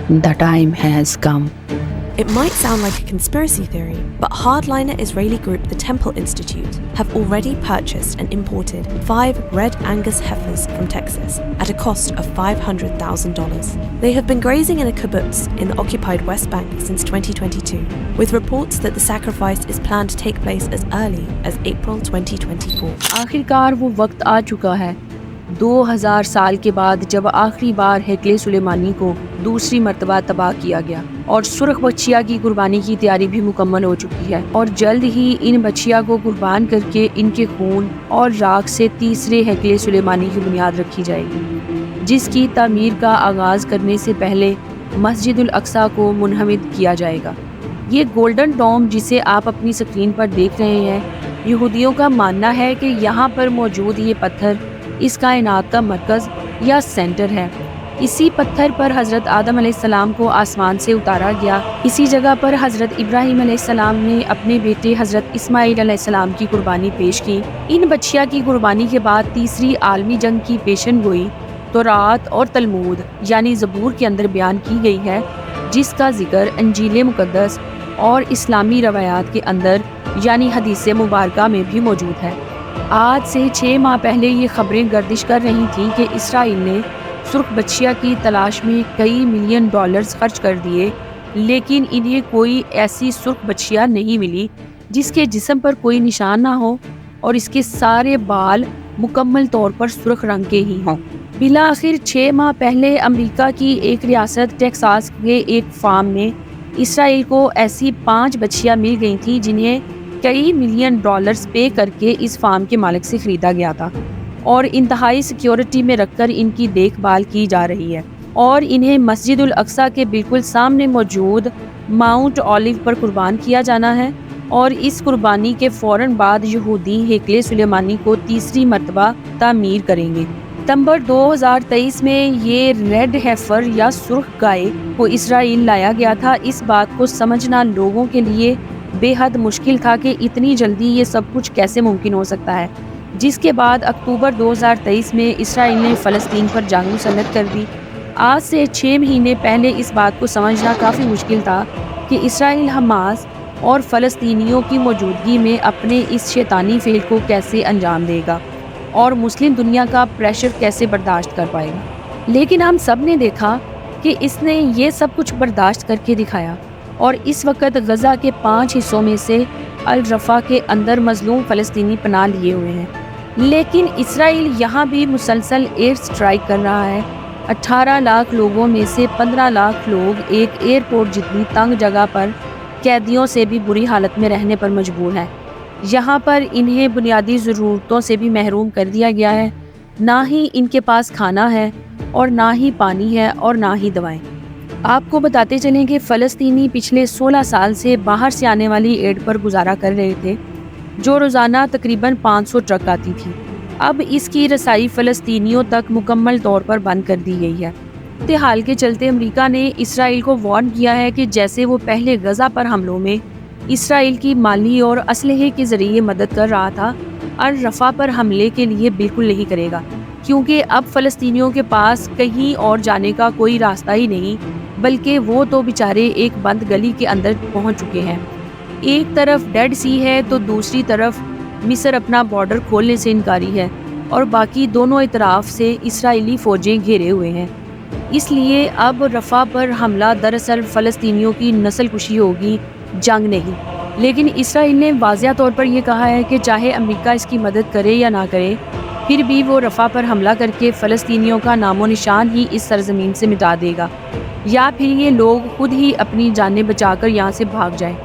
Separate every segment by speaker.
Speaker 1: The time has come.
Speaker 2: It might sound like a conspiracy theory, but hardliner Israeli group the Temple Institute have already purchased and imported 5 red Angus heifers from Texas at a cost of $500,000. They have been grazing in a kibbutz in the occupied West Bank since 2022, with reports that the sacrifice is planned to take place as early as April 2024.
Speaker 1: آخرکار وہ وقت آ چکا ہے 2000 سال کے بعد جب آخری بار ہیکل سلیمانی کو دوسری مرتبہ تباہ کیا گیا اور سرخ بچیا کی قربانی کی تیاری بھی مکمل ہو چکی ہے اور جلد ہی ان بچیا کو قربان کر کے ان کے خون اور راکھ سے تیسرے ہیکل سلیمانی کی بنیاد رکھی جائے گی، جس کی تعمیر کا آغاز کرنے سے پہلے مسجد الاقصی کو منہدم کیا جائے گا۔ یہ گولڈن ڈوم جسے آپ اپنی اسکرین پر دیکھ رہے ہیں، یہودیوں کا ماننا ہے کہ یہاں پر موجود یہ پتھر اس کائنات کا مرکز یا سینٹر ہے۔ اسی پتھر پر حضرت آدم علیہ السلام کو آسمان سے اتارا گیا، اسی جگہ پر حضرت ابراہیم علیہ السلام نے اپنے بیٹے حضرت اسماعیل علیہ السلام کی قربانی پیش کی۔ ان بچیا کی قربانی کے بعد تیسری عالمی جنگ کی پیشن گوئی تورات اور تلمود یعنی زبور کے اندر بیان کی گئی ہے، جس کا ذکر انجیل مقدس اور اسلامی روایات کے اندر یعنی حدیث مبارکہ میں بھی موجود ہے۔ آج سے 6 ماہ پہلے یہ خبریں گردش کر رہی تھیں کہ اسرائیل نے سرخ بچیا کی تلاش میں کئی ملین ڈالرز خرچ کر دیے، لیکن انہیں کوئی ایسی سرخ بچیا نہیں ملی جس کے جسم پر کوئی نشان نہ ہو اور اس کے سارے بال مکمل طور پر سرخ رنگ کے ہی ہوں۔ بالآخر 6 ماہ پہلے امریکہ کی ایک ریاست ٹیکساس کے ایک فارم میں اسرائیل کو ایسی 5 بچیاں مل گئی تھیں جنہیں کئی ملین ڈالرز پے کر کے اس فارم کے مالک سے خریدا گیا تھا اور انتہائی سیکیورٹی میں رکھ کر ان کی دیکھ بھال کی جا رہی ہے اور انہیں مسجد الاقصی کے بالکل سامنے موجود ماؤنٹ اولیو پر قربان کیا جانا ہے، اور اس قربانی کے فوراً بعد یہودی ہیکل سلیمانی کو تیسری مرتبہ تعمیر کریں گے۔ ستمبر 2023 میں یہ ریڈ ہیفر یا سرخ گائے کو اسرائیل لایا گیا تھا۔ اس بات کو سمجھنا لوگوں کے لیے بے حد مشکل تھا کہ اتنی جلدی یہ سب کچھ کیسے ممکن ہو سکتا ہے، جس کے بعد اکتوبر 2023 میں اسرائیل نے فلسطین پر جنگ مسلط کر دی۔ آج سے 6 مہینے پہلے اس بات کو سمجھنا کافی مشکل تھا کہ اسرائیل حماس اور فلسطینیوں کی موجودگی میں اپنے اس شیطانی فعل کو کیسے انجام دے گا اور مسلم دنیا کا پریشر کیسے برداشت کر پائے گا، لیکن ہم سب نے دیکھا کہ اس نے یہ سب کچھ برداشت کر کے دکھایا، اور اس وقت غزہ کے 5 حصوں میں سے الرفا کے اندر مظلوم فلسطینی پناہ لیے ہوئے ہیں، لیکن اسرائیل یہاں بھی مسلسل ایئر سٹرائک کر رہا ہے۔ 18 لاکھ لوگوں میں سے 15 لاکھ لوگ ایک ایئرپورٹ جتنی تنگ جگہ پر قیدیوں سے بھی بری حالت میں رہنے پر مجبور ہیں۔ یہاں پر انہیں بنیادی ضرورتوں سے بھی محروم کر دیا گیا ہے، نہ ہی ان کے پاس کھانا ہے اور نہ ہی پانی ہے اور نہ ہی دوائیں۔ آپ کو بتاتے چلیں کہ فلسطینی پچھلے 16 سال سے باہر سے آنے والی ایڈ پر گزارا کر رہے تھے، جو روزانہ تقریباً 500 ٹرک آتی تھی۔ اب اس کی رسائی فلسطینیوں تک مکمل طور پر بند کر دی گئی ہے۔ صورتحال کے چلتے امریکہ نے اسرائیل کو وارن کیا ہے کہ جیسے وہ پہلے غزہ پر حملوں میں اسرائیل کی مالی اور اسلحے کے ذریعے مدد کر رہا تھا، الرفا پر حملے کے لیے بالکل نہیں کرے گا، کیونکہ اب فلسطینیوں کے پاس کہیں اور جانے کا کوئی راستہ ہی نہیں، بلکہ وہ تو بیچارے ایک بند گلی کے اندر پہنچ چکے ہیں۔ ایک طرف ڈیڈ سی ہے تو دوسری طرف مصر اپنا بارڈر کھولنے سے انکاری ہے، اور باقی دونوں اطراف سے اسرائیلی فوجیں گھیرے ہوئے ہیں۔ اس لیے اب رفح پر حملہ دراصل فلسطینیوں کی نسل کشی ہوگی، جنگ نہیں۔ لیکن اسرائیل نے واضح طور پر یہ کہا ہے کہ چاہے امریکہ اس کی مدد کرے یا نہ کرے، پھر بھی وہ رفح پر حملہ کر کے فلسطینیوں کا نام و نشان ہی اس سرزمین سے مٹا دے گا، یا پھر یہ لوگ خود ہی اپنی جانیں بچا کر یہاں سے بھاگ جائیں۔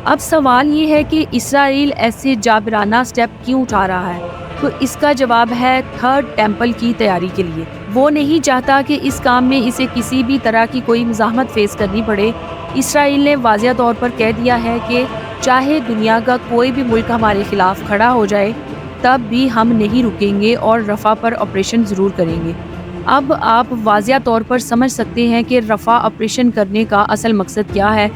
Speaker 1: اب سوال یہ ہے کہ اسرائیل ایسے جابرانہ سٹیپ کیوں اٹھا رہا ہے؟ تو اس کا جواب ہے تھرڈ ٹیمپل کی تیاری کے لیے۔ وہ نہیں چاہتا کہ اس کام میں اسے کسی بھی طرح کی کوئی مزاحمت فیس کرنی پڑے۔ اسرائیل نے واضح طور پر کہہ دیا ہے کہ چاہے دنیا کا کوئی بھی ملک ہمارے خلاف کھڑا ہو جائے، تب بھی ہم نہیں رکیں گے اور رفح پر آپریشن ضرور کریں گے۔ اب آپ واضح طور پر سمجھ سکتے ہیں کہ رفح آپریشن کرنے کا اصل مقصد کیا ہے۔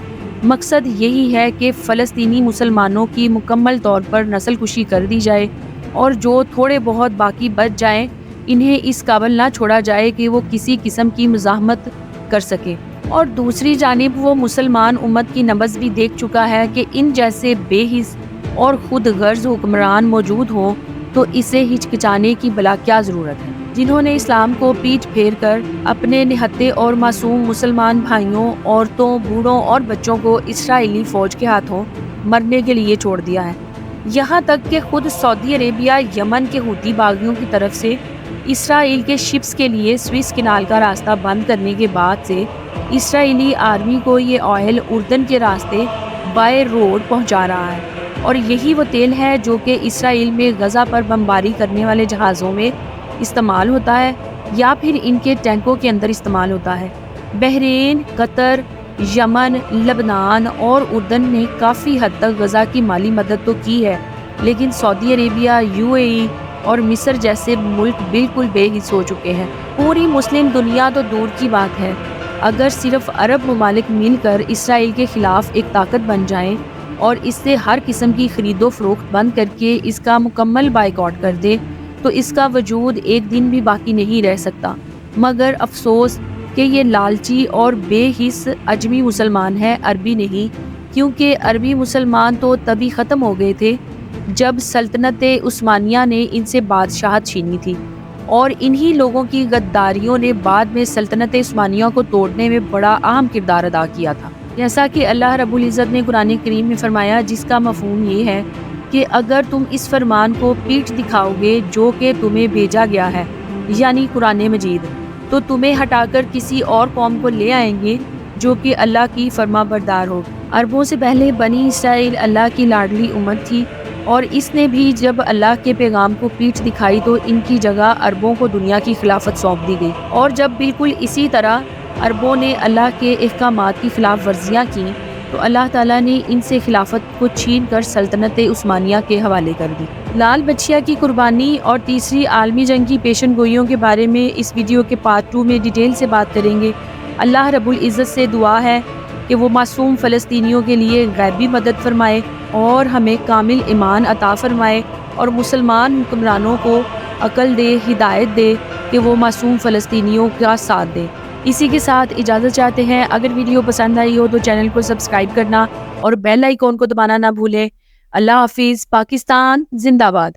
Speaker 1: مقصد یہی ہے کہ فلسطینی مسلمانوں کی مکمل طور پر نسل کشی کر دی جائے، اور جو تھوڑے بہت باقی بچ جائیں انہیں اس قابل نہ چھوڑا جائے کہ وہ کسی قسم کی مزاحمت کر سکے۔ اور دوسری جانب وہ مسلمان امت کی نبض بھی دیکھ چکا ہے کہ ان جیسے بے حس اور خود غرض حکمران موجود ہوں تو اسے ہچکچانے کی بلا کیا ضرورت ہے، جنہوں نے اسلام کو پیٹھ پھیر کر اپنے نہتے اور معصوم مسلمان بھائیوں، عورتوں، بوڑھوں اور بچوں کو اسرائیلی فوج کے ہاتھوں مرنے کے لیے چھوڑ دیا ہے۔ یہاں تک کہ خود سعودی عربیہ یمن کے حوثی باغیوں کی طرف سے اسرائیل کے شپس کے لیے سوئس کینال کا راستہ بند کرنے کے بعد سے اسرائیلی آرمی کو یہ آئل اردن کے راستے بائی روڈ پہنچا رہا ہے، اور یہی وہ تیل ہے جو کہ اسرائیل میں غزہ پر بمباری کرنے والے جہازوں میں استعمال ہوتا ہے یا پھر ان کے ٹینکوں کے اندر استعمال ہوتا ہے۔ بحرین، قطر، یمن، لبنان اور اردن نے کافی حد تک غزہ کی مالی مدد تو کی ہے، لیکن سعودی عربیہ، UAE اور مصر جیسے ملک بالکل بے حس ہو چکے ہیں۔ پوری مسلم دنیا تو دور کی بات ہے، اگر صرف عرب ممالک مل کر اسرائیل کے خلاف ایک طاقت بن جائیں اور اس سے ہر قسم کی خرید و فروخت بند کر کے اس کا مکمل بائیکاٹ کر دے تو اس کا وجود ایک دن بھی باقی نہیں رہ سکتا۔ مگر افسوس کہ یہ لالچی اور بے حس عجمی مسلمان ہے، عربی نہیں، کیونکہ عربی مسلمان تو تبھی ختم ہو گئے تھے جب سلطنت عثمانیہ نے ان سے بادشاہت چھینی تھی، اور انہی لوگوں کی غداریوں نے بعد میں سلطنت عثمانیہ کو توڑنے میں بڑا اہم کردار ادا کیا تھا۔ جیسا کہ اللہ رب العزت نے قرآن کریم میں فرمایا، جس کا مفہوم یہ ہے کہ اگر تم اس فرمان کو پیٹھ دکھاؤ گے جو کہ تمہیں بھیجا گیا ہے، یعنی قرآن مجید، تو تمہیں ہٹا کر کسی اور قوم کو لے آئیں گے جو کہ اللہ کی فرما بردار ہو۔ عربوں سے پہلے بنی اسرائیل اللہ کی لاڈلی امت تھی، اور اس نے بھی جب اللہ کے پیغام کو پیٹھ دکھائی تو ان کی جگہ عربوں کو دنیا کی خلافت سونپ دی گئی، اور جب بالکل اسی طرح عربوں نے اللہ کے احکامات کی خلاف ورزیاں کی تو اللہ تعالیٰ نے ان سے خلافت کو چھین کر سلطنت عثمانیہ کے حوالے کر دی۔ لال بچیا کی قربانی اور تیسری عالمی جنگ کی پیشن گوئیوں کے بارے میں اس ویڈیو کے پارٹ 2 میں ڈیٹیل سے بات کریں گے۔ اللہ رب العزت سے دعا ہے کہ وہ معصوم فلسطینیوں کے لیے غیبی مدد فرمائے اور ہمیں کامل ایمان عطا فرمائے، اور مسلمان حکمرانوں کو عقل دے، ہدایت دے کہ وہ معصوم فلسطینیوں کا ساتھ دے۔ اسی کے ساتھ اجازت چاہتے ہیں۔ اگر ویڈیو پسند آئی ہو تو چینل کو سبسکرائب کرنا اور بیل آئیکن کو دبانا نہ بھولیں۔ اللہ حافظ۔ پاکستان زندہ باد۔